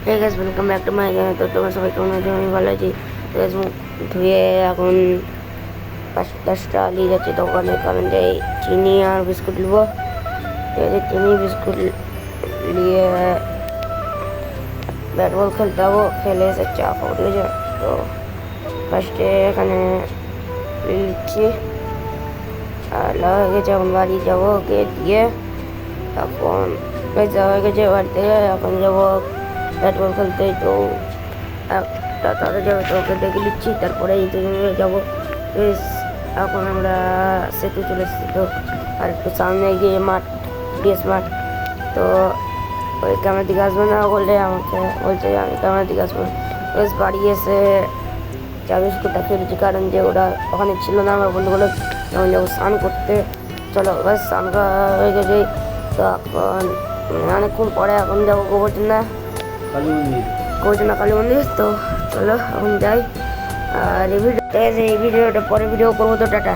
Hey guys, welcome back to my channel. তো তোমরা সবাই কেমন আছো? আমি ভালো আছি। তো গাইস, মুখ ধুয়ে এখন 5-10টা নিয়ে যাচ্ছি দোকানে, কারণ যে চিনি আর বিস্কুট নেবো। ঠিক আছে, চিনি বিস্কুট নিয়ে ব্যাট বল খেলতে যাবো, খেলে এসে চা খাবো। ঠিক আছে, তো ফার্স্টে এখানে নিচ্ছি আর লাগা হয়ে গেছে। এখন বাড়ি যাবো, গিয়ে দিয়ে এখন যাওয়া হয়ে গেছে বাড়িতে। এখন যাবো ব্যাট বল খেলতে। তো একটা তারা যাবে, তো ওকে ডেকে নিচ্ছি, তারপরে এই দুজনে যাবো। এখন আমরা সেতু চলে এসেছি। তো আর একটু সামনে গিয়ে মাঠ, ডিএস মাঠ। তো ওই ক্যামেরার দিকে আসবে না বললে আমাকে বলছে যে আমি ক্যামেরার দিকে আসবো। বেশ বাড়ি এসে চা বিস্কুটটা খেয়েছি, কারণ যে ওরা ওখানে ছিল না আমার বন্ধুগুলো। যখন যাবো স্নান করতে, চলো বেশ স্নান করা হয়ে গেছে। তো এখন অনেকক্ষণ পরে এখন যাবো গোবর্ধনা কালী মন্দির। তো চলো এখন যাই। আর এই ভিডিওটা পরে ভিডিও করবো। তো টাটা।